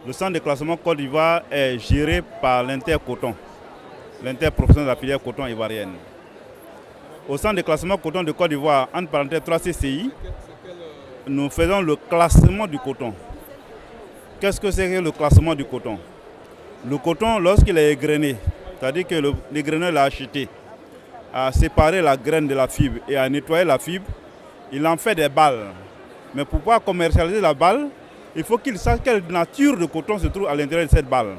Le centre de classement Côte d'Ivoire est géré par l'Intercoton, l'interprofession de la filière coton ivoirienne. Au centre de classement coton de Côte d'Ivoire, entre parenthèses 3 CCI, nous faisons le classement du coton. Qu'est-ce que c'est que le classement du coton? Le coton, lorsqu'il est égrené, c'est-à-dire que l'égreneur l'a acheté, a séparé la graine de la fibre et a nettoyé la fibre, il en fait des balles. Mais pour pouvoir commercialiser la balle, il faut qu'il sache quelle nature de coton se trouve à l'intérieur de cette balle.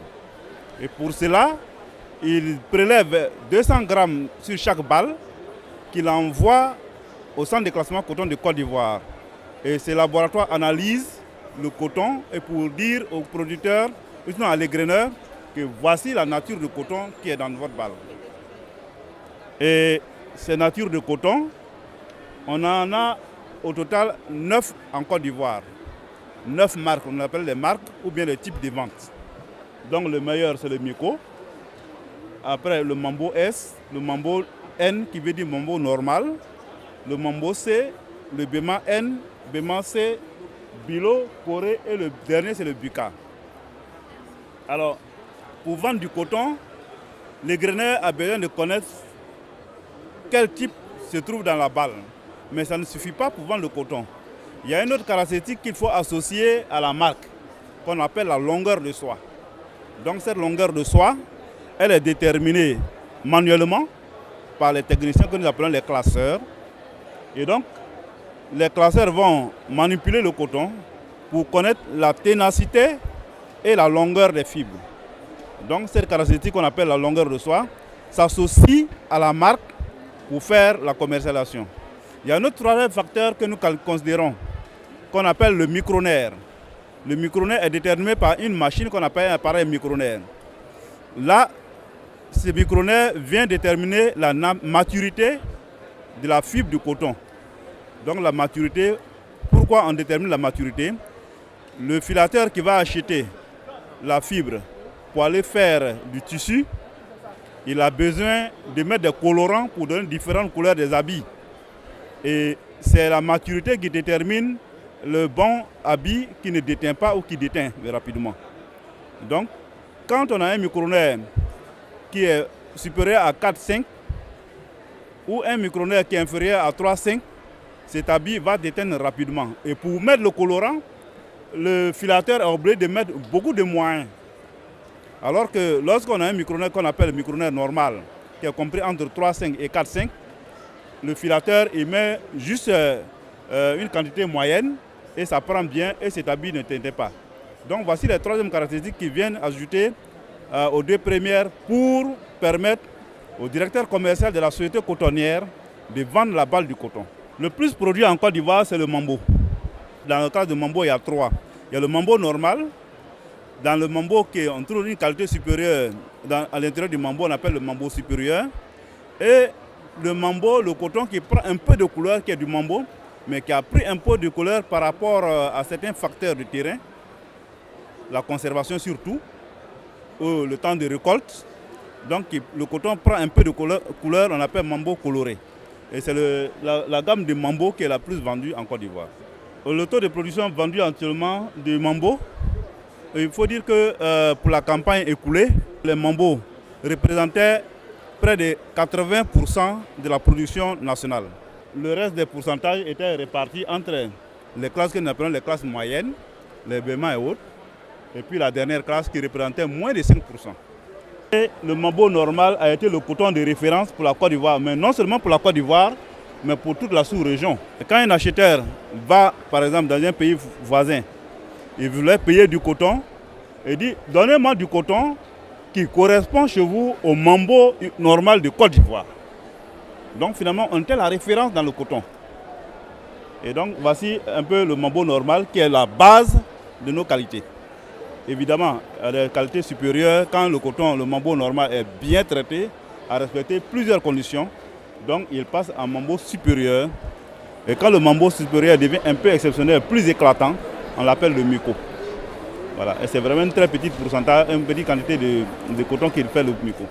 Et pour cela, il prélève 200 grammes sur chaque balle qu'il envoie au centre de classement coton de Côte d'Ivoire. Et ces laboratoires analysent le coton et pour dire aux producteurs, sinon à l'égreneur, que voici la nature de coton qui est dans votre balle. Et ces natures de coton, on en a au total 9 en Côte d'Ivoire. 9 marques, on appelle les marques ou bien les types de vente. Donc le meilleur c'est le Mico. Après le Mambo S, le Mambo N qui veut dire Mambo normal, le Mambo C, le Bema N, Bema C, Bilo, Corée et le dernier c'est le Buka. Alors pour vendre du coton, l'égreneur a besoin de connaître quel type se trouve dans la balle. Mais ça ne suffit pas pour vendre le coton. Il y a une autre caractéristique qu'il faut associer à la marque, qu'on appelle la longueur de soie. Donc cette longueur de soie, elle est déterminée manuellement par les techniciens que nous appelons les classeurs. Et donc, les classeurs vont manipuler le coton pour connaître la ténacité et la longueur des fibres. Donc cette caractéristique qu'on appelle la longueur de soie s'associe à la marque pour faire la commercialisation. Il y a un autre troisième facteur que nous considérons, qu'on appelle le micronaire. Le micronaire est déterminé par une machine qu'on appelle un appareil micronaire. Là, ce micronaire vient déterminer la maturité de la fibre du coton. Donc la maturité, pourquoi on détermine la maturité? Le filateur qui va acheter la fibre pour aller faire du tissu, il a besoin de mettre des colorants pour donner différentes couleurs des habits. Et c'est la maturité qui détermine le bon habit qui ne déteint pas ou qui déteint rapidement. Donc, quand on a un micronaire qui est supérieur à 4,5 ou un micronaire qui est inférieur à 3,5, cet habit va déteindre rapidement. Et pour mettre le colorant, le filateur est obligé de mettre beaucoup de moyens. Alors que lorsqu'on a un micronaire qu'on appelle le micronaire normal, qui est compris entre 3,5 et 4,5, le filateur il met juste une quantité moyenne et ça prend bien et cet habit ne teinte pas. Donc voici les troisièmes caractéristiques qui viennent ajouter aux deux premières pour permettre au directeur commercial de la société cotonnière de vendre la balle du coton. Le plus produit en Côte d'Ivoire, c'est le Mambo. Dans le cas de Mambo, il y a 3. Il y a le Mambo normal. Dans le Mambo, on trouve une qualité supérieure. À l'intérieur du Mambo, on appelle le Mambo supérieur. Et le Mambo, le coton qui prend un peu de couleur, qui est du Mambo, mais qui a pris un peu de couleur par rapport à certains facteurs du terrain, la conservation surtout, ou le temps de récolte. Donc le coton prend un peu de couleur, on appelle Mambo coloré. Et c'est la gamme de Mambo qui est la plus vendue en Côte d'Ivoire. Le taux de production vendu actuellement de Mambo, il faut dire que pour la campagne écoulée, les Mambo représentaient près de 80% de la production nationale. Le reste des pourcentages étaient répartis entre les classes que nous appelons les classes moyennes, les Bema et autres, et puis la dernière classe qui représentait moins de 5%. Et le Mambo normal a été le coton de référence pour la Côte d'Ivoire, mais non seulement pour la Côte d'Ivoire, mais pour toute la sous-région. Quand un acheteur va, par exemple, dans un pays voisin, il voulait payer du coton, il dit « Donnez-moi du coton qui correspond chez vous au Mambo normal de Côte d'Ivoire ». Donc finalement, on était la référence dans le coton. Et donc voici un peu le Mambo normal qui est la base de nos qualités. Évidemment, à des qualités supérieures, quand le coton, le Mambo normal est bien traité, à respecter plusieurs conditions, donc il passe en Mambo supérieur. Et quand le Mambo supérieur devient un peu exceptionnel, plus éclatant, on l'appelle le Mico. Voilà. Et c'est vraiment une très petite pourcentage, une petite quantité de coton qu'il fait le Mico.